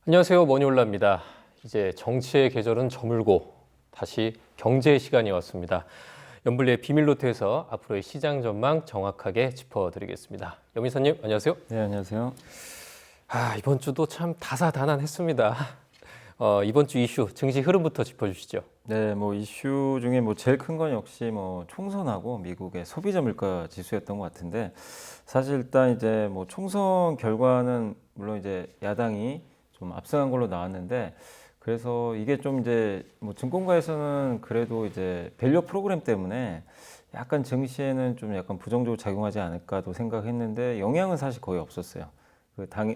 안녕하세요. 머니올라입니다. 이제 정치의 계절은 저물고 다시 경제의 시간이 왔습니다. 연불리의 비밀노트에서 앞으로의 시장 전망 정확하게 짚어드리겠습니다. 염이사님 안녕하세요. 네, 안녕하세요. 이번 주도 참 다사다난했습니다. 이번 주 이슈 증시 흐름부터 짚어주시죠. 네, 이슈 중에 제일 큰 건 역시 총선하고 미국의 소비자 물가 지수였던 것 같은데, 사실 일단 이제 총선 결과는 물론 이제 야당이 좀 앞서간 걸로 나왔는데, 그래서 이게 좀 이제 증권가에서는 그래도 이제 밸류 프로그램 때문에 약간 증시에는 좀 약간 부정적으로 작용하지 않을까도 생각했는데, 영향은 사실 거의 없었어요.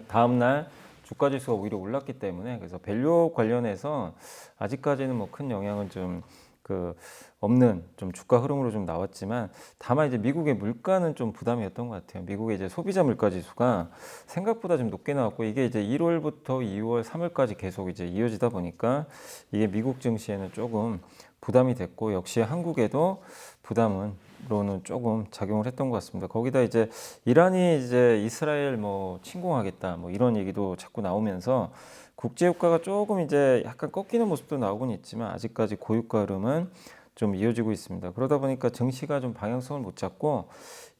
다음 날 주가 지수가 오히려 올랐기 때문에, 그래서 밸류 관련해서 아직까지는 큰 영향은 없는 주가 흐름으로 좀 나왔지만, 다만 이제 미국의 물가는 좀 부담이었던 것 같아요. 미국의 이제 소비자 물가 지수가 생각보다 좀 높게 나왔고, 이게 이제 1월부터 2월, 3월까지 계속 이제 이어지다 보니까 이게 미국 증시에는 조금 부담이 됐고, 역시 한국에도 부담으로는 조금 작용을 했던 것 같습니다. 거기다 이제 이란이 이제 이스라엘 침공하겠다 이런 얘기도 자꾸 나오면서 국제 유가가 조금 이제 약간 꺾이는 모습도 나오곤 있지만, 아직까지 고유가 흐름은 좀 이어지고 있습니다. 그러다 보니까 증시가 좀 방향성을 못 잡고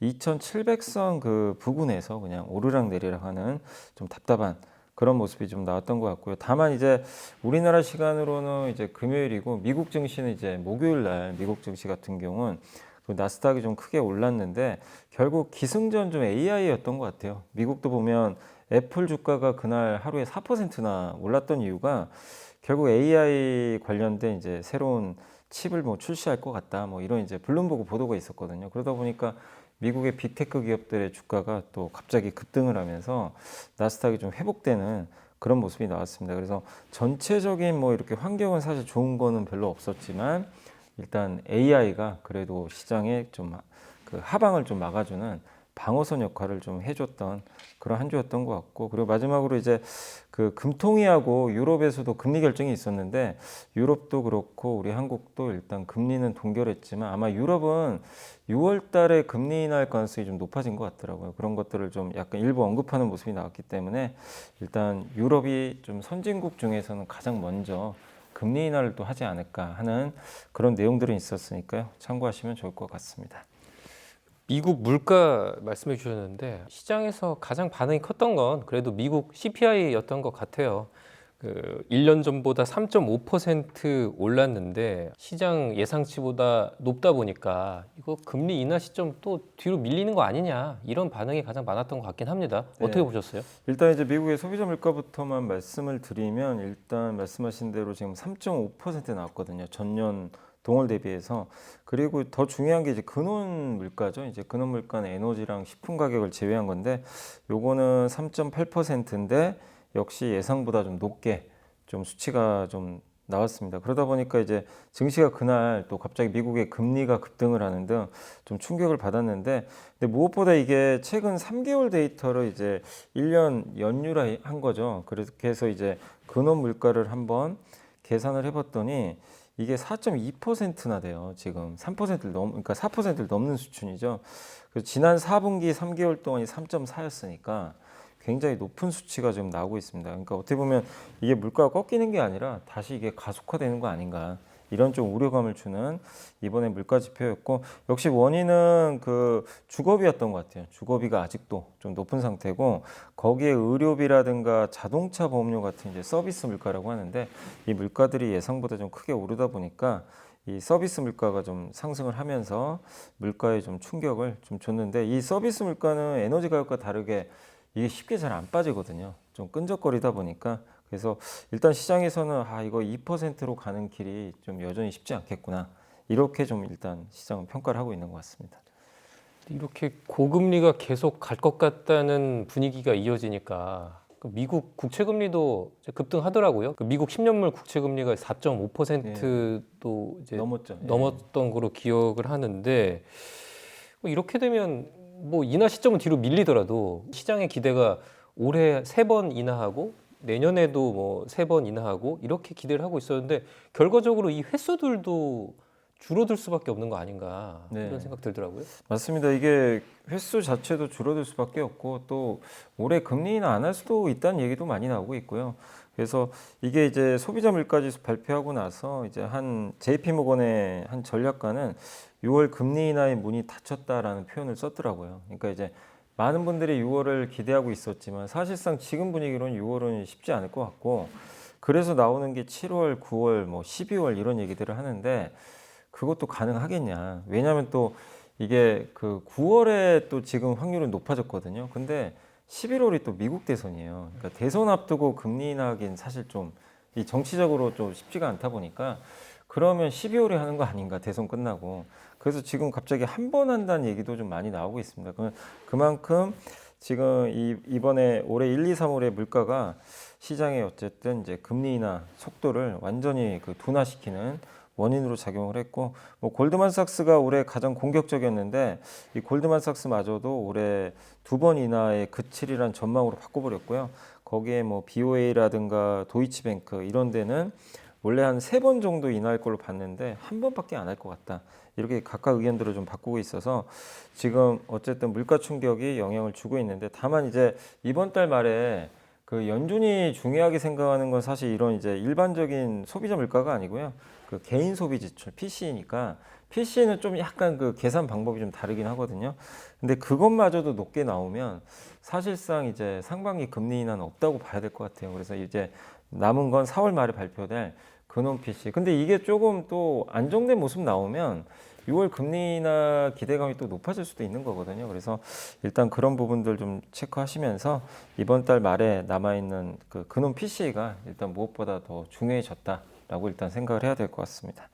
2700선 그 부근에서 그냥 오르락 내리락 하는 좀 답답한 그런 모습이 좀 나왔던 것 같고요. 다만 이제 우리나라 시간으로는 이제 금요일이고, 미국 증시는 이제 목요일 날 미국 증시 같은 경우는 나스닥이 좀 크게 올랐는데, 결국 기승전 좀 AI였던 것 같아요. 미국도 보면 애플 주가가 그날 하루에 4%나 올랐던 이유가 결국 AI 관련된 이제 새로운 칩을 출시할 것 같다 이런 이제 블룸버그 보도가 있었거든요. 그러다 보니까 미국의 빅테크 기업들의 주가가 또 갑자기 급등을 하면서 나스닥이 좀 회복되는 그런 모습이 나왔습니다. 그래서 전체적인 이렇게 환경은 사실 좋은 거는 별로 없었지만, 일단 AI가 그래도 시장에 좀 그 하방을 좀 막아주는 방어선 역할을 좀 해줬던 그런 한 주였던 것 같고, 그리고 마지막으로 이제 그 금통위하고 유럽에서도 금리 결정이 있었는데, 유럽도 그렇고 우리 한국도 일단 금리는 동결했지만, 아마 유럽은 6월 달에 금리 인하할 가능성이 좀 높아진 것 같더라고요. 그런 것들을 좀 약간 일부 언급하는 모습이 나왔기 때문에, 일단 유럽이 좀 선진국 중에서는 가장 먼저 금리 인하를 또 하지 않을까 하는 그런 내용들이 있었으니까요. 참고하시면 좋을 것 같습니다. 미국 물가 말씀해 주셨는데, 시장에서 가장 반응이 컸던 건 그래도 미국 CPI였던 것 같아요. 1년 전보다 3.5% 올랐는데 시장 예상치보다 높다 보니까 이거 금리 인하 시점 또 뒤로 밀리는 거 아니냐, 이런 반응이 가장 많았던 것 같긴 합니다. 어떻게 네. 보셨어요? 일단 이제 미국의 소비자 물가부터만 말씀을 드리면, 일단 말씀하신 대로 지금 3.5% 나왔거든요. 전년 동월 대비해서. 그리고 더 중요한 게 이제 근원 물가죠. 이제 근원 물가는 에너지랑 식품 가격을 제외한 건데, 요거는 3.8%인데 역시 예상보다 좀 높게 좀 수치가 좀 나왔습니다. 그러다 보니까 이제 증시가 그날 또 갑자기 미국의 금리가 급등을 하는 등 좀 충격을 받았는데, 근데 무엇보다 이게 최근 3개월 데이터를 이제 1년 연율한 거죠. 그렇게 해서 이제 근원 물가를 한번 계산을 해봤더니 이게 4.2%나 돼요. 지금 3%를 그러니까 4%를 넘는 수준이죠. 그래서 지난 4분기 3개월 동안이 3.4였으니까 굉장히 높은 수치가 지금 나오고 있습니다. 그러니까 어떻게 보면 이게 물가가 꺾이는 게 아니라 다시 이게 가속화되는 거 아닌가, 이런 좀 우려감을 주는 이번에 물가 지표였고, 역시 원인은 그 주거비였던 것 같아요. 주거비가 아직도 좀 높은 상태고, 거기에 의료비라든가 자동차 보험료 같은 이제 서비스 물가라고 하는데, 이 물가들이 예상보다 좀 크게 오르다 보니까 이 서비스 물가가 좀 상승을 하면서 물가에 좀 충격을 좀 줬는데, 이 서비스 물가는 에너지 가격과 다르게 이게 쉽게 잘 안 빠지거든요. 좀 끈적거리다 보니까. 그래서 일단 시장에서는 이거 2%로 가는 길이 좀 여전히 쉽지 않겠구나, 이렇게 좀 일단 시장은 평가를 하고 있는 것 같습니다. 이렇게 고금리가 계속 갈 것 같다는 분위기가 이어지니까 미국 국채금리도 이제 급등하더라고요. 미국 10년물 국채금리가 4.5%도 이제 넘었죠. 넘었던 거로 기억을 하는데, 이렇게 되면 인하 시점은 뒤로 밀리더라도 시장의 기대가 올해 3번 인하하고 내년에도 3번 인하하고 이렇게 기대를 하고 있었는데, 결과적으로 이 횟수들도 줄어들 수밖에 없는 거 아닌가, 이런 생각 들더라고요. 맞습니다. 이게 횟수 자체도 줄어들 수밖에 없고, 또 올해 금리 인하 안 할 수도 있다는 얘기도 많이 나오고 있고요. 그래서 이게 이제 소비자 물가지수 발표하고 나서 이제 한 JP모건의 한 전략가는 6월 금리 인하의 문이 닫혔다라는 표현을 썼더라고요. 그러니까 이제 많은 분들이 6월을 기대하고 있었지만 사실상 지금 분위기로는 6월은 쉽지 않을 것 같고 그래서 나오는 게 7월, 9월, 뭐 12월 이런 얘기들을 하는데 그것도 가능하겠냐. 왜냐하면 또 이게 그 9월에 또 지금 확률은 높아졌거든요. 근데 11월이 또 미국 대선이에요. 그러니까 대선 앞두고 금리 인하하기는 사실 좀 이 정치적으로 좀 쉽지가 않다 보니까 그러면 12월에 하는 거 아닌가 대선 끝나고. 그래서 지금 갑자기 한 번 한다는 얘기도 좀 많이 나오고 있습니다. 그만큼 지금 이번에 올해 1, 2, 3월에 물가가 시장에 어쨌든 이제 금리 인하 속도를 완전히 그 둔화시키는 원인으로 작용을 했고, 뭐 골드만삭스가 올해 가장 공격적이었는데 이 골드만삭스마저도 올해 2번 인하에 그칠이란 전망으로 바꿔버렸고요. 거기에 뭐 BOA라든가 도이치뱅크 이런 데는 원래 한 3번 정도 인하할 걸로 봤는데 한 번밖에 안 할 것 같다. 이렇게 각각 의견들을 좀 바꾸고 있어서 지금 어쨌든 물가 충격이 영향을 주고 있는데, 다만 이제 이번 달 말에 그 연준이 중요하게 생각하는 건 사실 이런 이제 일반적인 소비자 물가가 아니고요. 그 개인 소비 지출 PC니까 PC는 좀 약간 그 계산 방법이 좀 다르긴 하거든요. 근데 그것마저도 높게 나오면 사실상 이제 상반기 금리 인하는 없다고 봐야 될 것 같아요. 그래서 이제 남은 건 4월 말에 발표될 근원 PC. 근데 이게 조금 또 안정된 모습 나오면 6월 금리 인하 기대감이 또 높아질 수도 있는 거거든요. 그래서 일단 그런 부분들 좀 체크하시면서 이번 달 말에 남아있는 그 근원 PC가 일단 무엇보다 더 중요해졌다라고 일단 생각을 해야 될 것 같습니다.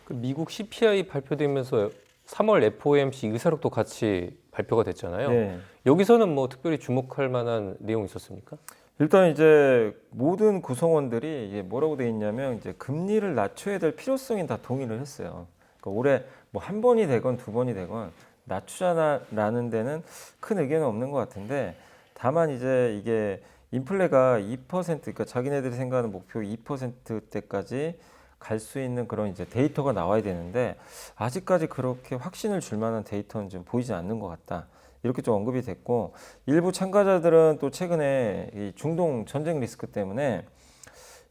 그 미국 CPI 발표되면서 3월 FOMC 의사록도 같이 발표가 됐잖아요. 네. 여기서는 뭐 특별히 주목할 만한 내용이 있었습니까? 일단 이제 모든 구성원들이 이게 뭐라고 돼 있냐면 이제 금리를 낮춰야 될 필요성이 다 동의를 했어요. 그러니까 올해 뭐 한 번이 되건 두 번이 되건 낮추자라는 데는 큰 의견은 없는 것 같은데, 다만 이제 이게 인플레가 2% 그러니까 자기네들이 생각하는 목표 2%대까지 갈 수 있는 그런 이제 데이터가 나와야 되는데 아직까지 그렇게 확신을 줄 만한 데이터는 좀 보이지 않는 것 같다. 이렇게 좀 언급이 됐고, 일부 참가자들은 또 최근에 이 중동 전쟁 리스크 때문에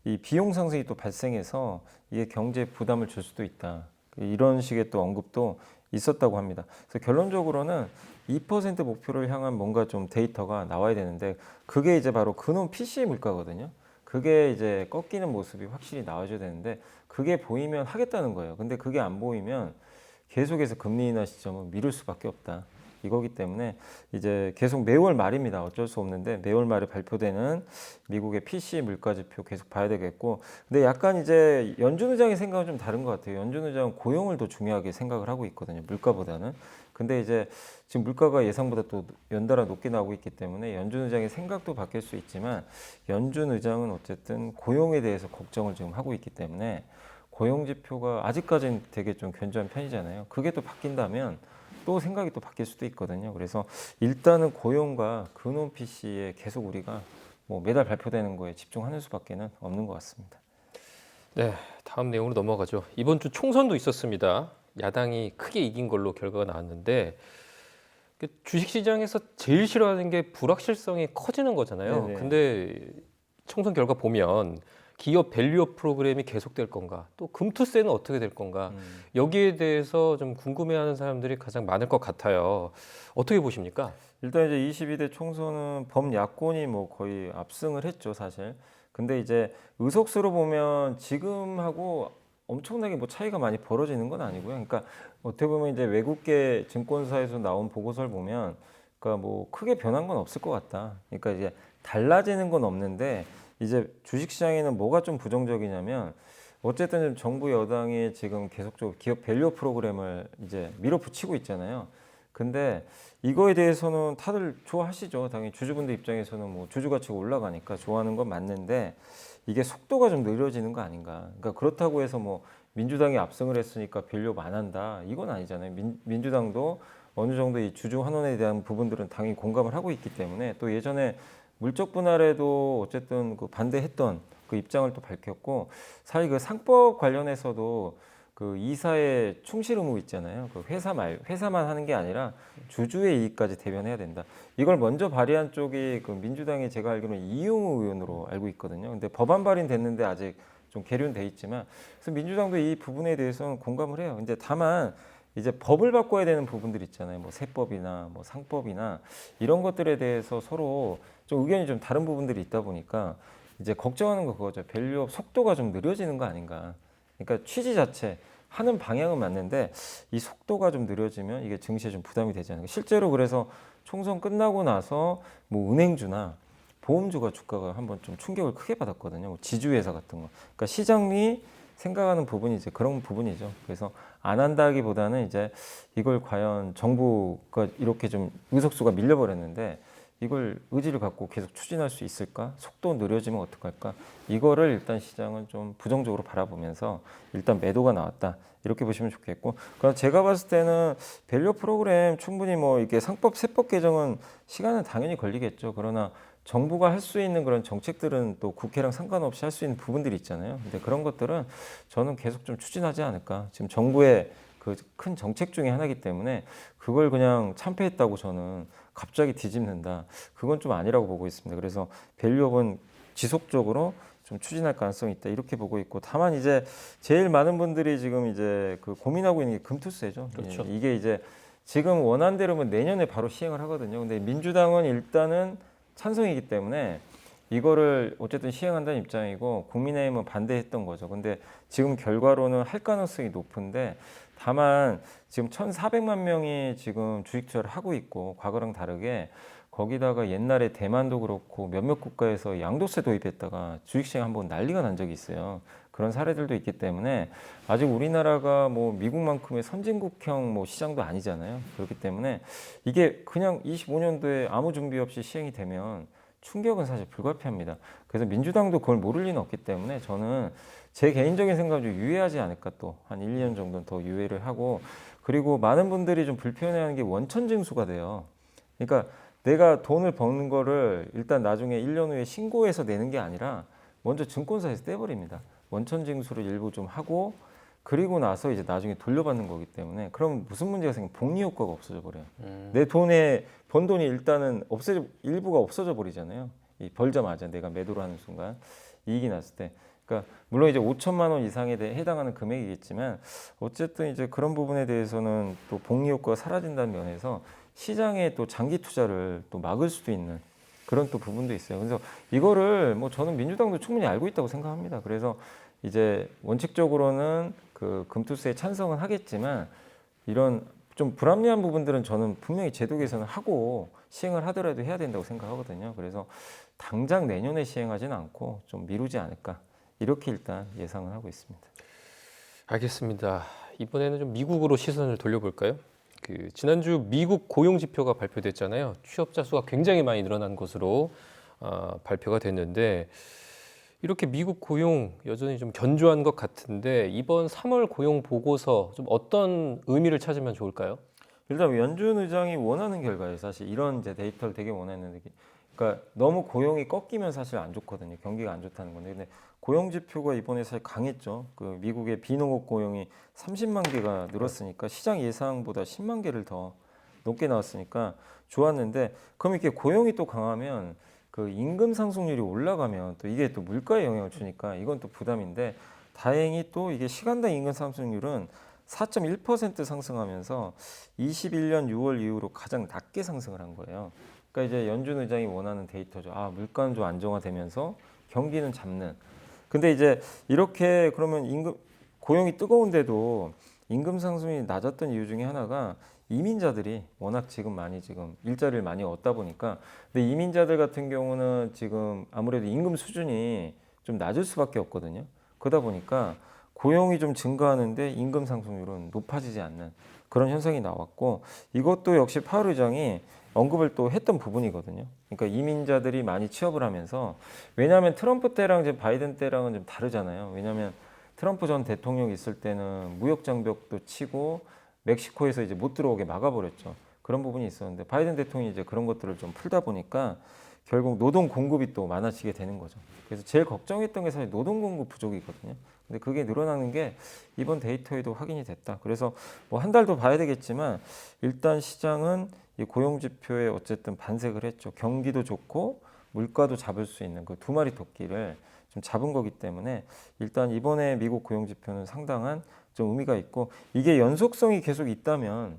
이 비용 상승이 또 발생해서 이게 경제 부담을 줄 수도 있다. 이런 식의 또 언급도 있었다고 합니다. 그래서 결론적으로는 2% 목표를 향한 뭔가 좀 데이터가 나와야 되는데 그게 이제 바로 근원 PC 물가거든요. 그게 이제 꺾이는 모습이 확실히 나와줘야 되는데 그게 보이면 하겠다는 거예요. 근데 그게 안 보이면 계속해서 금리 인하 시점은 미룰 수밖에 없다. 이거기 때문에 이제 계속 매월 말입니다. 어쩔 수 없는데 매월 말에 발표되는 미국의 PC 물가 지표 계속 봐야 되겠고, 근데 약간 이제 연준 의장의 생각은 좀 다른 것 같아요. 연준 의장은 고용을 더 중요하게 생각을 하고 있거든요. 물가보다는. 근데 이제 지금 물가가 예상보다 또 연달아 높게 나오고 있기 때문에 연준 의장의 생각도 바뀔 수 있지만 연준 의장은 어쨌든 고용에 대해서 걱정을 지금 하고 있기 때문에 고용 지표가 아직까지는 되게 좀 견조한 편이잖아요. 그게 또 바뀐다면 또 생각이 또 바뀔 수도 있거든요. 그래서 일단은 고용과 근원 PC에 계속 우리가 뭐 매달 발표되는 거에 집중하는 수밖에는 없는 것 같습니다. 네, 다음 내용으로 넘어가죠. 이번 주 총선도 있었습니다. 야당이 크게 이긴 걸로 결과가 나왔는데 주식시장에서 제일 싫어하는 게 불확실성이 커지는 거잖아요. 네네. 근데 총선 결과 보면 기업 밸류업 프로그램이 계속될 건가, 또 금투세는 어떻게 될 건가, 여기에 대해서 좀 궁금해하는 사람들이 가장 많을 것 같아요. 어떻게 보십니까? 일단 이제 22대 총선은 범야권이 뭐 거의 압승을 했죠, 사실. 근데 이제 의석수로 보면 지금하고 엄청나게 뭐 차이가 많이 벌어지는 건 아니고요. 그러니까 어떻게 보면 이제 외국계 증권사에서 나온 보고서를 보면 그러니까 뭐 크게 변한 건 없을 것 같다. 그러니까 이제 달라지는 건 없는데 이제 주식시장에는 뭐가 좀 부정적이냐면 어쨌든 정부 여당이 지금 계속적으로 기업 밸류 프로그램을 이제 밀어붙이고 있잖아요. 근데 이거에 대해서는 다들 좋아하시죠. 당연히 주주분들 입장에서는 뭐 주주 가치가 올라가니까 좋아하는 건 맞는데 이게 속도가 좀 느려지는 거 아닌가. 그러니까 그렇다고 해서 뭐 민주당이 압승을 했으니까 밸류 안 한다. 이건 아니잖아요. 민주당도 어느 정도 이 주주 환원에 대한 부분들은 당연히 공감을 하고 있기 때문에 또 예전에 물적 분할에도 어쨌든 그 반대했던 그 입장을 또 밝혔고, 사실 그 상법 관련해서도 그 이사의 충실 의무 있잖아요. 그 회사만 하는 게 아니라 주주의 이익까지 대변해야 된다. 이걸 먼저 발의한 쪽이 그 민주당의 제가 알기로는 이용우 의원으로 알고 있거든요. 근데 법안 발의됐는데 아직 좀 계류돼 있지만 그래서 민주당도 이 부분에 대해서는 공감을 해요. 근데 다만 이제 법을 바꿔야 되는 부분들 있잖아요. 뭐 세법이나 뭐 상법이나 이런 것들에 대해서 서로 좀 의견이 좀 다른 부분들이 있다 보니까 이제 걱정하는 거 그거죠. 밸류업 속도가 좀 느려지는 거 아닌가. 그러니까 취지 자체 하는 방향은 맞는데 이 속도가 좀 느려지면 이게 증시에 좀 부담이 되지 않을까. 실제로 그래서 총선 끝나고 나서 뭐 은행주나 보험주가 주가가 한번 좀 충격을 크게 받았거든요. 뭐 지주회사 같은 거. 그러니까 시장이 생각하는 부분이 이제 그런 부분이죠. 그래서 안 한다기보다는 이제 이걸 과연 정부가 이렇게 좀 의석수가 밀려버렸는데 이걸 의지를 갖고 계속 추진할 수 있을까? 속도 느려지면 어떡할까? 이거를 일단 시장은 좀 부정적으로 바라보면서 일단 매도가 나왔다. 이렇게 보시면 좋겠고. 그럼 제가 봤을 때는 밸류 프로그램 충분히 뭐 이게 상법, 세법 개정은 시간은 당연히 걸리겠죠. 그러나 정부가 할 수 있는 그런 정책들은 또 국회랑 상관없이 할 수 있는 부분들이 있잖아요. 근데 그런 것들은 저는 계속 좀 추진하지 않을까. 지금 정부의 그 큰 정책 중에 하나이기 때문에 그걸 그냥 참패했다고 저는 갑자기 뒤집는다. 그건 좀 아니라고 보고 있습니다. 그래서 밸류업은 지속적으로 좀 추진할 가능성이 있다. 이렇게 보고 있고 다만 이제 제일 많은 분들이 지금 이제 그 고민하고 있는 게 금투세죠. 그렇죠. 이게 이제 지금 원안대로면 내년에 바로 시행을 하거든요. 근데 민주당은 일단은 찬성이기 때문에 이거를 어쨌든 시행한다는 입장이고 국민의힘은 반대했던 거죠. 근데 지금 결과로는 할 가능성이 높은데 다만 지금 1,400만 명이 지금 주식 투자를 하고 있고 과거랑 다르게 거기다가 옛날에 대만도 그렇고 몇몇 국가에서 양도세 도입했다가 주식 시장 한번 난리가 난 적이 있어요. 그런 사례들도 있기 때문에 아직 우리나라가 뭐 미국만큼의 선진국형 뭐 시장도 아니잖아요. 그렇기 때문에 이게 그냥 25년도에 아무 준비 없이 시행이 되면 충격은 사실 불가피합니다. 그래서 민주당도 그걸 모를 리는 없기 때문에 저는 제 개인적인 생각은 좀 유예하지 않을까 또 한 1, 2년 정도는 더 유예를 하고 그리고 많은 분들이 좀 불편해하는 게 원천 징수가 돼요. 그러니까 내가 돈을 버는 거를 일단 나중에 1년 후에 신고해서 내는 게 아니라 먼저 증권사에서 떼버립니다. 원천 징수를 일부 좀 하고 그리고 나서 이제 나중에 돌려받는 거기 때문에 그럼 무슨 문제가 생기면 복리 효과가 없어져 버려요. 내 돈에 번 돈이 일단은 일부가 없어져 버리잖아요. 이 벌자마자 내가 매도를 하는 순간 이익이 났을 때. 그러니까 물론 이제 5천만 원 이상에 해당하는 금액이겠지만 어쨌든 이제 그런 부분에 대해서는 또 복리 효과가 사라진다는 면에서 시장에 또 장기 투자를 또 막을 수도 있는 그런 또 부분도 있어요. 그래서 이거를 뭐 저는 민주당도 충분히 알고 있다고 생각합니다. 그래서 이제 원칙적으로는 그 금투세에 찬성은 하겠지만 이런 좀 불합리한 부분들은 저는 분명히 제도 개선을 하고 시행을 하더라도 해야 된다고 생각하거든요. 그래서 당장 내년에 시행하지는 않고 좀 미루지 않을까 이렇게 일단 예상을 하고 있습니다. 알겠습니다. 이번에는 좀 미국으로 시선을 돌려볼까요? 지난주 미국 고용 지표가 발표됐잖아요. 취업자 수가 굉장히 많이 늘어난 것으로 발표가 됐는데 이렇게 미국 고용 여전히 좀 견조한 것 같은데 이번 3월 고용 보고서 좀 어떤 의미를 찾으면 좋을까요? 일단 연준 의장이 원하는 결과예요. 사실 이런 이제 데이터를 되게 원했는데, 그러니까 너무 고용이 꺾이면 사실 안 좋거든요. 경기가 안 좋다는 건데, 근데 고용 지표가 이번에 사실 강했죠. 그 미국의 비농업 고용이 30만 개가 늘었으니까 시장 예상보다 10만 개를 더 높게 나왔으니까 좋았는데, 그럼 이렇게 고용이 또 강하면 그 임금 상승률이 올라가면 또 이게 또 물가에 영향을 주니까 이건 또 부담인데, 다행히 또 이게 시간당 임금 상승률은 4.1% 상승하면서 21년 6월 이후로 가장 낮게 상승을 한 거예요. 그러니까 이제 연준 의장이 원하는 데이터죠. 아, 물가는 좀 안정화되면서 경기는 잡는. 근데 이제 이렇게 그러면 고용이 뜨거운데도 임금 상승이 낮았던 이유 중에 하나가 이민자들이 워낙 지금 일자리를 많이 얻다 보니까, 근데 이민자들 같은 경우는 지금 아무래도 임금 수준이 좀 낮을 수밖에 없거든요. 그러다 보니까 고용이 좀 증가하는데 임금 상승률은 높아지지 않는 그런 현상이 나왔고, 이것도 역시 파월 의장이 언급을 또 했던 부분이거든요. 그러니까 이민자들이 많이 취업을 하면서, 왜냐하면 트럼프 때랑 이제 바이든 때랑은 좀 다르잖아요. 왜냐하면 트럼프 전 대통령 있을 때는 무역 장벽도 치고 멕시코에서 이제 못 들어오게 막아버렸죠. 그런 부분이 있었는데 바이든 대통령이 이제 그런 것들을 좀 풀다 보니까 결국 노동 공급이 또 많아지게 되는 거죠. 그래서 제일 걱정했던 게 사실 노동 공급 부족이거든요. 근데 그게 늘어나는 게 이번 데이터에도 확인이 됐다. 그래서 뭐 한 달 더 봐야 되겠지만 일단 시장은 이 고용 지표에 어쨌든 반색을 했죠. 경기도 좋고 물가도 잡을 수 있는 그 두 마리 토끼를 좀 잡은 거기 때문에 일단 이번에 미국 고용 지표는 상당한 좀 의미가 있고 이게 연속성이 계속 있다면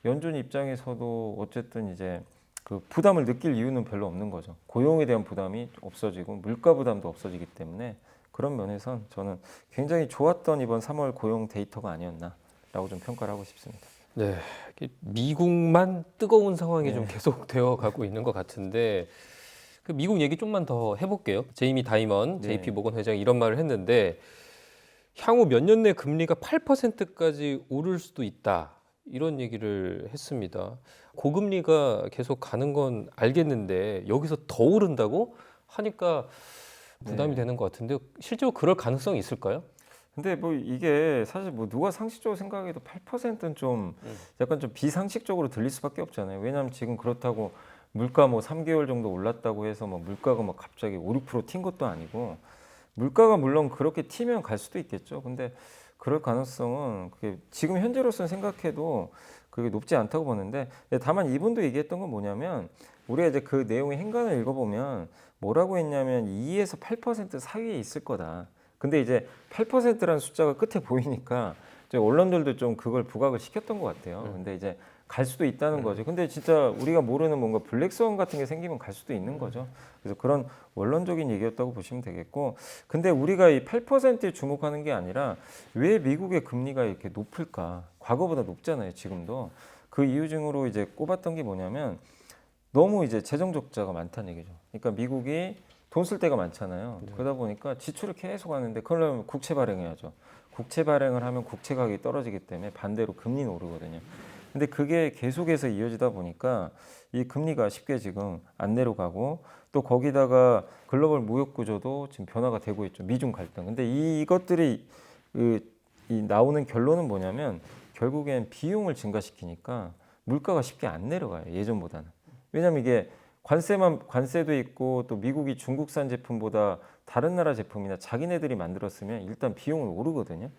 연준 입장에서도 어쨌든 이제 그 부담을 느낄 이유는 별로 없는 거죠. 고용에 대한 부담이 없어지고 물가 부담도 없어지기 때문에 그런 면에선 저는 굉장히 좋았던 이번 3월 고용 데이터가 아니었나라고 좀 평가를 하고 싶습니다. 네, 미국만 뜨거운 상황이 네. 좀 계속되어 가고 있는 것 같은데 그 미국 얘기 좀만 더 해볼게요. 제이미 다이먼, 네. JP 모건 회장이 이런 말을 했는데 향후 몇 년 내 금리가 8%까지 오를 수도 있다. 이런 얘기를 했습니다. 고금리가 계속 가는 건 알겠는데 여기서 더 오른다고 하니까 부담이 네. 되는 것 같은데 실제로 그럴 가능성이 있을까요? 근데 뭐 이게 사실 뭐 누가 상식적으로 생각해도 8%는 좀 약간 좀 비상식적으로 들릴 수밖에 없잖아요. 왜냐하면 지금 그렇다고 물가 뭐 3개월 정도 올랐다고 해서 뭐 물가가 뭐 갑자기 5, 6%튄 것도 아니고 물가가 물론 그렇게 튀면 갈 수도 있겠죠. 근데 그럴 가능성은 그게 지금 현재로서는 생각해도 그게 높지 않다고 보는데 다만 이분도 얘기했던 건 뭐냐면 우리가 이제 그 내용의 행간을 읽어보면 뭐라고 했냐면 2에서 8% 사이에 있을 거다. 근데 이제 8%라는 숫자가 끝에 보이니까 이제 언론들도 좀 그걸 부각을 시켰던 것 같아요. 근데 이제 갈 수도 있다는 거죠. 근데 진짜 우리가 모르는 뭔가 블랙스완 같은 게 생기면 갈 수도 있는 거죠. 그래서 그런 원론적인 얘기였다고 보시면 되겠고, 근데 우리가 이 8%에 주목하는 게 아니라 왜 미국의 금리가 이렇게 높을까? 과거보다 높잖아요, 지금도. 그 이유 중으로 이제 꼽았던 게 뭐냐면 너무 이제 재정 적자가 많다는 얘기죠. 그러니까 미국이 돈 쓸 데가 많잖아요. 그러다 보니까 지출을 계속 하는데 그러려면 국채 발행해야죠. 국채 발행을 하면 국채 가격이 떨어지기 때문에 반대로 금리는 오르거든요. 근데 그게 계속해서 이어지다 보니까 이 금리가 쉽게 지금 안 내려가고 또 거기다가 글로벌 무역 구조도 지금 변화가 되고 있죠. 미중 갈등. 근데 이것들이 이 나오는 결론은 뭐냐면 결국엔 비용을 증가시키니까 물가가 쉽게 안 내려가요. 예전보다는. 왜냐면 이게 관세도 있고 또 미국이 중국산 제품보다 다른 나라 제품이나 자기네들이 만들었으면 일단 비용은 오르거든요.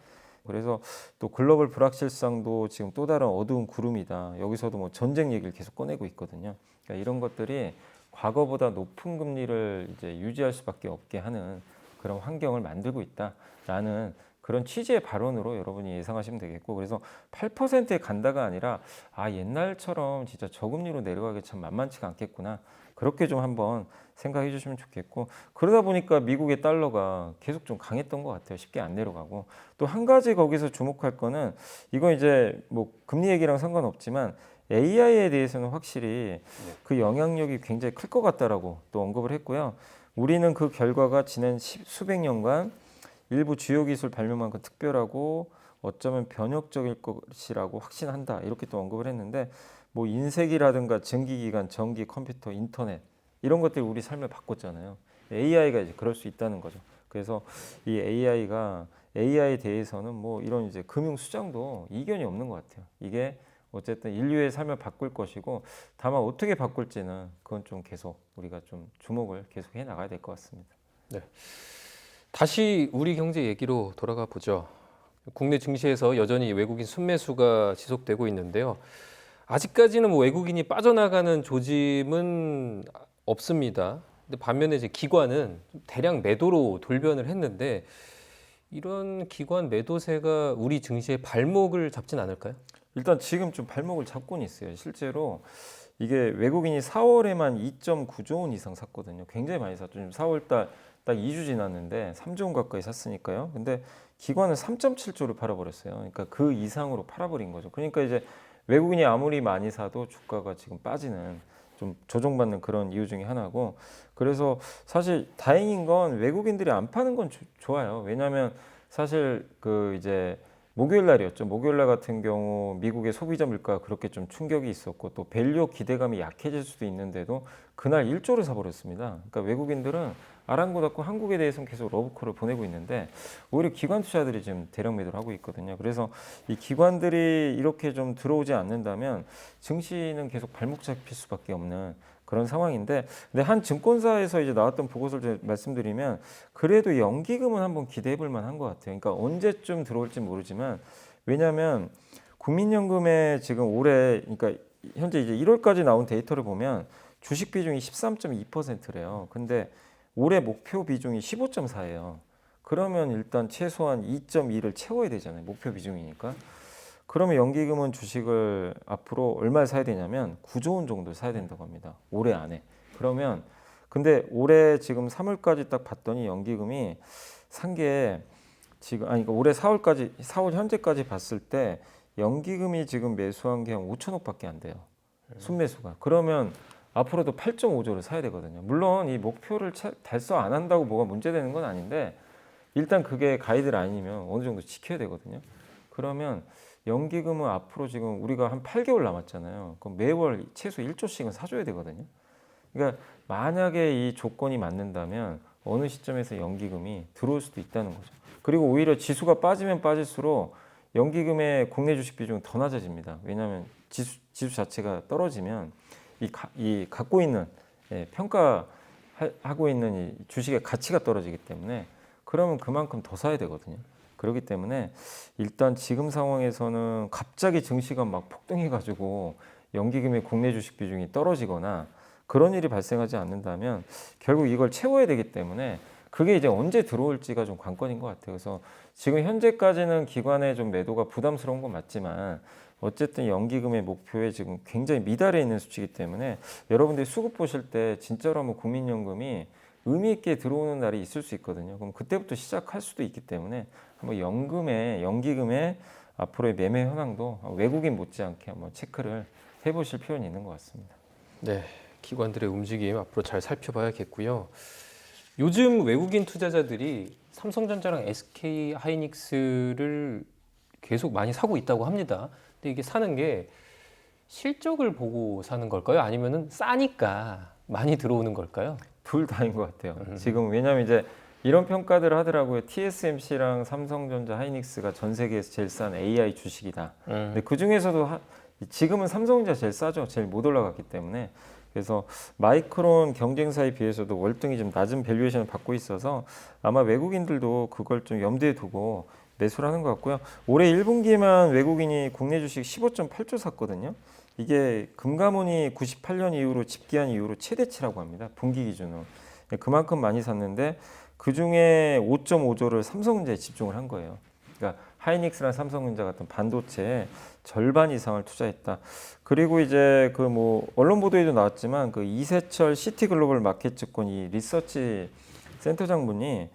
그래서 또 글로벌 불확실성도 지금 또 다른 어두운 구름이다. 여기서도 뭐 전쟁 얘기를 계속 꺼내고 있거든요. 그러니까 이런 것들이 과거보다 높은 금리를 이제 유지할 수밖에 없게 하는 그런 환경을 만들고 있다라는 그런 취지의 발언으로 여러분이 예상하시면 되겠고, 그래서 8%에 간다가 아니라 옛날처럼 진짜 저금리로 내려가기 참 만만치가 않겠구나. 그렇게 좀 한번 생각해 주시면 좋겠고, 그러다 보니까 미국의 달러가 계속 좀 강했던 것 같아요. 쉽게 안 내려가고. 또 한 가지 거기서 주목할 거는 이건 이제 뭐 금리 얘기랑 상관없지만 AI에 대해서는 확실히 그 영향력이 굉장히 클 것 같다라고 또 언급을 했고요. 우리는 그 결과가 지난 수백 년간 일부 주요 기술 발명만큼 특별하고 어쩌면 변혁적일 것이라고 확신한다. 이렇게 또 언급을 했는데 뭐 인쇄기라든가 전기기관, 전기, 컴퓨터, 인터넷 이런 것들이 우리 삶을 바꿨잖아요. AI가 이제 그럴 수 있다는 거죠. 그래서 이 AI에 대해서는 뭐 이런 이제 금융 수장도 이견이 없는 것 같아요. 이게 어쨌든 인류의 삶을 바꿀 것이고 다만 어떻게 바꿀지는 그건 좀 계속 우리가 좀 주목을 계속 해 나가야 될 것 같습니다. 네. 다시 우리 경제 얘기로 돌아가 보죠. 국내 증시에서 여전히 외국인 순매수가 지속되고 있는데요. 아직까지는 뭐 외국인이 빠져나가는 조짐은 없습니다. 근데 반면에 이제 기관은 대량 매도로 돌변을 했는데 이런 기관 매도세가 우리 증시의 발목을 잡진 않을까요? 일단 지금 좀 발목을 잡고는 있어요. 실제로 이게 외국인이 4월에만 2.9조 원 이상 샀거든요. 굉장히 많이 샀죠. 지금 4월 달 딱 2주 지났는데 3조 원 가까이 샀으니까요. 근데 기관은 3.7조를 팔아버렸어요. 그러니까 그 이상으로 팔아버린 거죠. 그러니까 이제 외국인이 아무리 많이 사도 주가가 지금 빠지는 좀 조정받는 그런 이유 중에 하나고, 그래서 사실 다행인 건 외국인들이 안 파는 건 좋아요. 왜냐하면 사실 그 이제 목요일 날이었죠. 목요일 날 같은 경우 미국의 소비자 물가가 그렇게 좀 충격이 있었고 또 밸류 기대감이 약해질 수도 있는데도 그날 1조를 사버렸습니다. 그러니까 외국인들은 아랑곳하고 한국에 대해서는 계속 러브콜을 보내고 있는데 오히려 기관 투자들이 지금 대량 매도를 하고 있거든요. 그래서 이 기관들이 이렇게 좀 들어오지 않는다면 증시는 계속 발목 잡힐 수밖에 없는 그런 상황인데, 근데 한 증권사에서 이제 나왔던 보고서를 말씀드리면 그래도 연기금은 한번 기대해 볼 만한 것 같아요. 그러니까 언제쯤 들어올지 모르지만, 왜냐하면 국민연금에 지금 올해, 그러니까 현재 이제 1월까지 나온 데이터를 보면 주식 비중이 13.2%래요. 근데 올해 목표 비중이 15.4예요. 그러면 일단 최소한 2.2를 채워야 되잖아요. 목표 비중이니까. 그러면 연기금은 주식을 앞으로 얼마를 사야 되냐면 9조 원 정도 사야 된다고 합니다. 올해 안에. 그러면 근데 올해 지금 3월까지 딱 봤더니 연기금이 산 게 지금 아니 그러니까 올해 4월 현재까지 봤을 때 연기금이 지금 매수한 게 한 5천억밖에 안 돼요. 순매수가. 그러면 앞으로도 8.5조를 사야 되거든요. 물론 이 목표를 달성 안 한다고 뭐가 문제되는 건 아닌데 일단 그게 가이드라인이면 어느 정도 지켜야 되거든요. 그러면 연기금은 앞으로 지금 우리가 한 8개월 남았잖아요. 그럼 매월 최소 1조씩은 사줘야 되거든요. 그러니까 만약에 이 조건이 맞는다면 어느 시점에서 연기금이 들어올 수도 있다는 거죠. 그리고 오히려 지수가 빠지면 빠질수록 연기금의 국내 주식 비중은 더 낮아집니다. 왜냐하면 지수 자체가 떨어지면 이 갖고 있는 평가하고 있는 이 주식의 가치가 떨어지기 때문에 그러면 그만큼 더 사야 되거든요. 그렇기 때문에 일단 지금 상황에서는 갑자기 증시가 막 폭등해가지고 연기금의 국내 주식 비중이 떨어지거나 그런 일이 발생하지 않는다면 결국 이걸 채워야 되기 때문에 그게 이제 언제 들어올지가 좀 관건인 것 같아요. 그래서 지금 현재까지는 기관의 좀 매도가 부담스러운 건 맞지만 어쨌든 연기금의 목표에 지금 굉장히 미달해 있는 수치이기 때문에 여러분들이 수급 보실 때 진짜로 한번 국민연금이 의미 있게 들어오는 날이 있을 수 있거든요. 그럼 그때부터 시작할 수도 있기 때문에 한번 연기금의 앞으로의 매매 현황도 외국인 못지않게 한번 체크를 해보실 필요는 있는 것 같습니다. 네, 기관들의 움직임 앞으로 잘 살펴봐야겠고요. 요즘 외국인 투자자들이 삼성전자랑 SK 하이닉스를 계속 많이 사고 있다고 합니다. 근데 이게 사는 게 실적을 보고 사는 걸까요? 아니면은 싸니까 많이 들어오는 걸까요? 둘 다인 것 같아요. 지금 왜냐하면 이제 이런 평가들을 하더라고요. TSMC랑 삼성전자, 하이닉스가 전 세계에서 제일 싼 AI 주식이다. 근데 그 중에서도 지금은 삼성전자 제일 싸죠. 제일 못 올라갔기 때문에. 그래서 마이크론 경쟁사에 비해서도 월등히 좀 낮은 밸류에이션을 받고 있어서 아마 외국인들도 그걸 좀 염두에 두고 매수를 하는 것 같고요. 올해 1분기만 외국인이 국내 주식 15.8조 샀거든요. 이게 금감원이 98년 이후로 집계한 이후로 최대치라고 합니다. 분기 기준으로. 그만큼 많이 샀는데 그중에 5.5조를 삼성전자에 집중을 한 거예요. 그러니까 하이닉스랑 삼성전자 같은 반도체에 절반 이상을 투자했다. 그리고 이제 그 뭐 언론 보도에도 나왔지만 그 이세철 시티글로벌 마켓증권 이 리서치 센터장 분이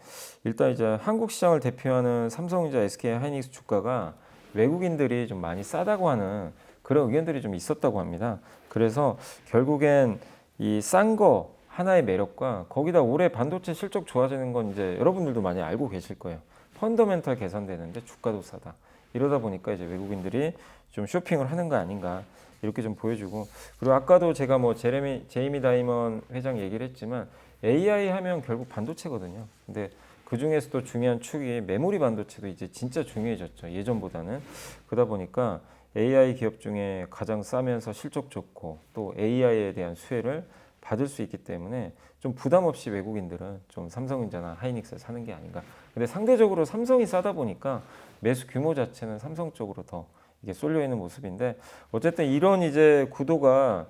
일단 이제 한국 시장을 대표하는 삼성전자, SK 하이닉스 주가가 외국인들이 좀 많이 싸다고 하는 그런 의견들이 좀 있었다고 합니다. 그래서 결국엔 이 싼 거 하나의 매력과 거기다 올해 반도체 실적 좋아지는 건 이제 여러분들도 많이 알고 계실 거예요. 펀더멘탈 개선되는데 주가도 싸다. 이러다 보니까 이제 외국인들이 좀 쇼핑을 하는 거 아닌가 이렇게 좀 보여주고, 그리고 아까도 제가 뭐 제이미 다이먼 회장 얘기를 했지만 AI 하면 결국 반도체거든요. 근데 그 중에서도 중요한 축이 메모리 반도체도 이제 진짜 중요해졌죠. 예전보다는. 그러다 보니까 AI 기업 중에 가장 싸면서 실적 좋고 또 AI에 대한 수혜를 받을 수 있기 때문에 좀 부담 없이 외국인들은 좀 삼성전자나 하이닉스를 사는 게 아닌가. 근데 상대적으로 삼성이 싸다 보니까 매수 규모 자체는 삼성 쪽으로 더 이게 쏠려 있는 모습인데, 어쨌든 이런 이제 구도가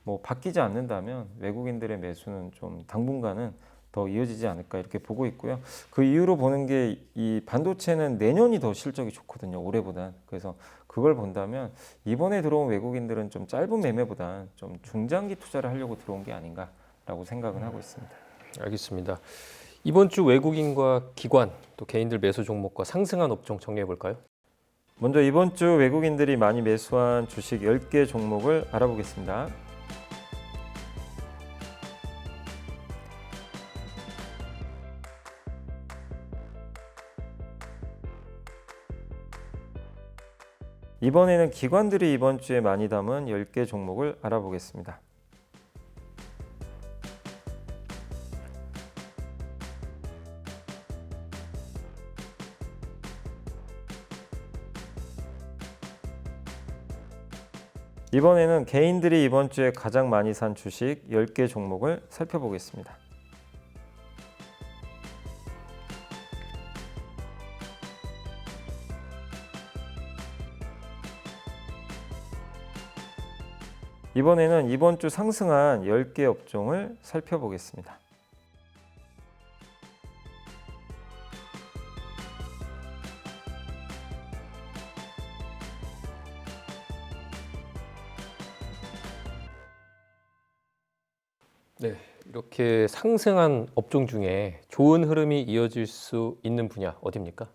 뭐 바뀌지 않는다면 외국인들의 매수는 좀 당분간은 더 이어지지 않을까 이렇게 보고 있고요. 그 이유로 보는 게 이 반도체는 내년이 더 실적이 좋거든요. 올해보단. 그래서 그걸 본다면 이번에 들어온 외국인들은 좀 짧은 매매보단 좀 중장기 투자를 하려고 들어온 게 아닌가라고 생각은 하고 있습니다. 알겠습니다. 이번 주 외국인과 기관 또 개인들 매수 종목과 상승한 업종 정리해 볼까요? 먼저 이번 주 외국인들이 많이 매수한 주식 10개 종목을 알아보겠습니다. 이번에는 기관들이 이번 주에 많이 담은 10개 종목을 알아보겠습니다. 이번에는 개인들이 이번 주에 가장 많이 산 주식 10개 종목을 살펴보겠습니다. 이번에는 이번 주 상승한 10개 업종을 살펴보겠습니다. 네, 이렇게 상승한 업종 중에 좋은 흐름이 이어질 수 있는 분야 어디입니까?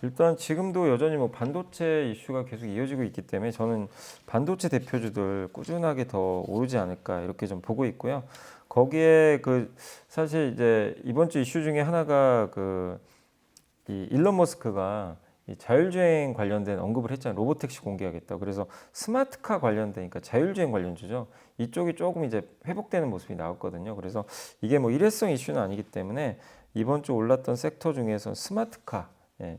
일단 지금도 여전히 뭐 반도체 이슈가 계속 이어지고 있기 때문에 저는 반도체 대표주들 꾸준하게 더 오르지 않을까 이렇게 좀 보고 있고요. 거기에 사실 이제 이번 주 이슈 중에 하나가 이 일론 머스크가 이 자율주행 관련된 언급을 했잖아요. 로보택시 공개하겠다. 그래서 스마트카 관련되니까 자율주행 관련주죠. 이쪽이 조금 이제 회복되는 모습이 나왔거든요. 그래서 이게 뭐 일회성 이슈는 아니기 때문에 이번 주 올랐던 섹터 중에서 스마트카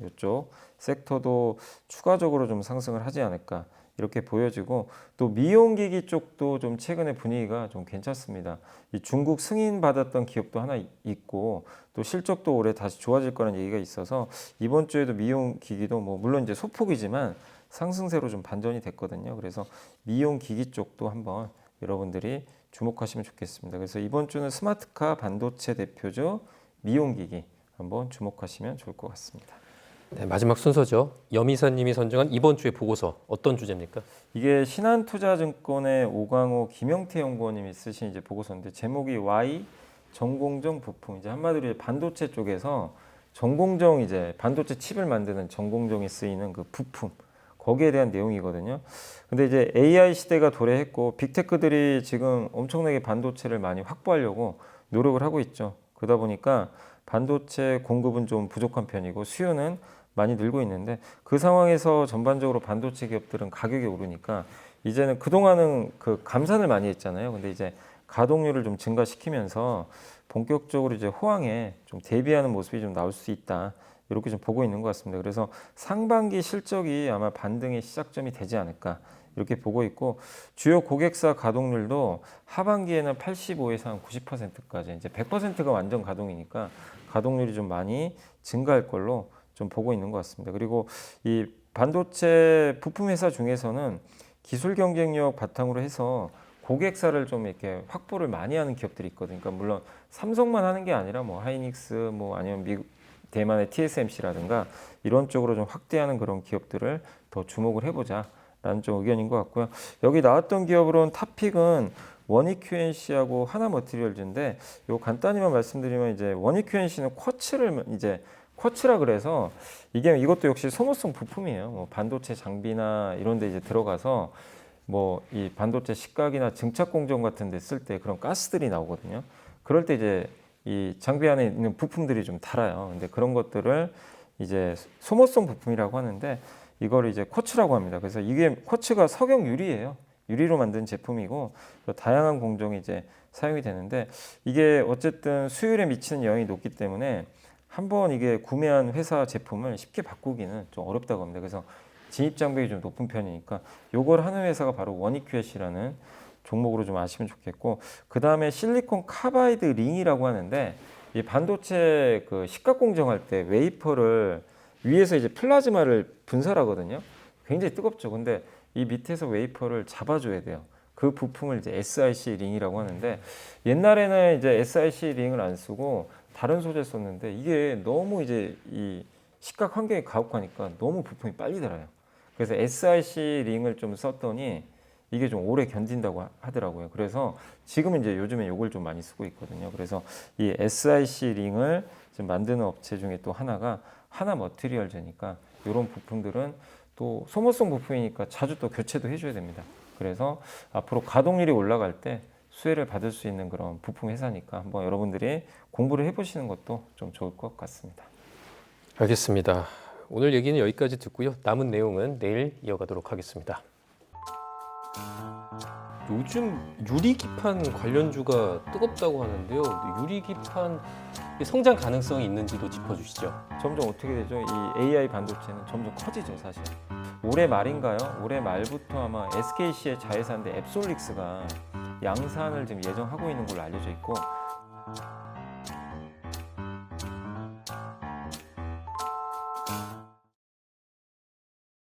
이쪽 섹터도 추가적으로 좀 상승을 하지 않을까 이렇게 보여지고 또 미용기기 쪽도 좀 최근에 분위기가 좀 괜찮습니다. 이 중국 승인 받았던 기업도 하나 있고 또 실적도 올해 다시 좋아질 거라는 얘기가 있어서 이번 주에도 미용기기도 뭐 물론 이제 소폭이지만 상승세로 좀 반전이 됐거든요. 그래서 미용기기 쪽도 한번 여러분들이 주목하시면 좋겠습니다. 그래서 이번 주는 스마트카, 반도체 대표주, 미용기기 한번 주목하시면 좋을 것 같습니다. 네, 마지막 순서죠. 염이사님이 선정한 이번 주의 보고서 어떤 주제입니까? 이게 신한투자증권의 오광호 김영태 연구원님이 쓰신 이제 보고서인데 제목이 Y 전공정 부품 이제 한마디로 이제 반도체 쪽에서 전공정 이제 반도체 칩을 만드는 전공정에 쓰이는 그 부품 거기에 대한 내용이거든요. 근데 이제 AI 시대가 도래했고 빅테크들이 지금 엄청나게 반도체를 많이 확보하려고 노력을 하고 있죠. 그러다 보니까 반도체 공급은 좀 부족한 편이고 수요는 많이 늘고 있는데 그 상황에서 전반적으로 반도체 기업들은 가격이 오르니까 이제는 그동안은 감산을 많이 했잖아요. 근데 이제 가동률을 좀 증가시키면서 본격적으로 이제 호황에 좀 대비하는 모습이 좀 나올 수 있다. 이렇게 좀 보고 있는 것 같습니다. 그래서 상반기 실적이 아마 반등의 시작점이 되지 않을까 이렇게 보고 있고 주요 고객사 가동률도 하반기에는 85에서 한 90%까지 이제 100%가 완전 가동이니까 가동률이 좀 많이 증가할 걸로 좀 보고 있는 것 같습니다. 그리고 이 반도체 부품 회사 중에서는 기술 경쟁력 바탕으로 해서 고객사를 좀 이렇게 확보를 많이 하는 기업들이 있거든요. 그러니까 물론 삼성만 하는 게 아니라 뭐 하이닉스 뭐 아니면 미국 대만의 TSMC라든가 이런 쪽으로 좀 확대하는 그런 기업들을 더 주목을 해보자라는 좀 의견인 것 같고요. 여기 나왔던 기업으로는 탑픽은 원익QNC하고 하나머티리얼즈인데 요 간단히만 말씀드리면 이제 원익QNC는 쿼츠라 그래서 이것도 역시 소모성 부품이에요. 뭐 반도체 장비나 이런 데 이제 들어가서 뭐 이 반도체 식각이나 증착 공정 같은 데 쓸 때 그런 가스들이 나오거든요. 그럴 때 이제 이 장비 안에 있는 부품들이 좀 달아요. 근데 그런 것들을 이제 소모성 부품이라고 하는데 이거를 이제 쿼츠라고 합니다. 그래서 이게 쿼츠가 석영 유리예요. 유리로 만든 제품이고 다양한 공정이 이제 사용이 되는데 이게 어쨌든 수율에 미치는 영향이 높기 때문에 한번 이게 구매한 회사 제품을 쉽게 바꾸기는 좀 어렵다고 합니다. 그래서 진입 장벽이 좀 높은 편이니까 요걸 하는 회사가 바로 원익QS라는 종목으로 좀 아시면 좋겠고 그 다음에 실리콘 카바이드 링이라고 하는데 이 반도체 식각 공정할 때 웨이퍼를 위에서 이제 플라즈마를 분사하거든요. 굉장히 뜨겁죠. 근데 이 밑에서 웨이퍼를 잡아줘야 돼요. 그 부품을 이제 SiC 링이라고 하는데 옛날에는 이제 SiC 링을 안 쓰고 다른 소재 썼는데 이게 너무 이제 이 식각 환경이 가혹하니까 너무 부품이 빨리 닳아요. 그래서 SiC 링을 좀 썼더니 이게 좀 오래 견딘다고 하더라고요. 그래서 지금 이제 요즘에 이걸 좀 많이 쓰고 있거든요. 그래서 이 SiC 링을 지금 만드는 업체 중에 또 하나가 하나머티리얼즈니까 이런 부품들은 또 소모성 부품이니까 자주 또 교체도 해줘야 됩니다. 그래서 앞으로 가동률이 올라갈 때 수혜를 받을 수 있는 그런 부품 회사니까 한번 여러분들이 공부를 해보시는 것도 좀 좋을 것 같습니다. 알겠습니다. 오늘 얘기는 여기까지 듣고요. 남은 내용은 내일 이어가도록 하겠습니다. 요즘 유리기판 관련주가 뜨겁다고 하는데요. 유리기판 성장 가능성이 있는지도 짚어주시죠. 점점 어떻게 되죠? 이 AI 반도체는 점점 커지죠, 사실. 올해 말인가요? 올해 말부터 아마 SKC의 자회사인데 앱솔릭스가 양산을 지금 예정하고 있는 걸로 알려져 있고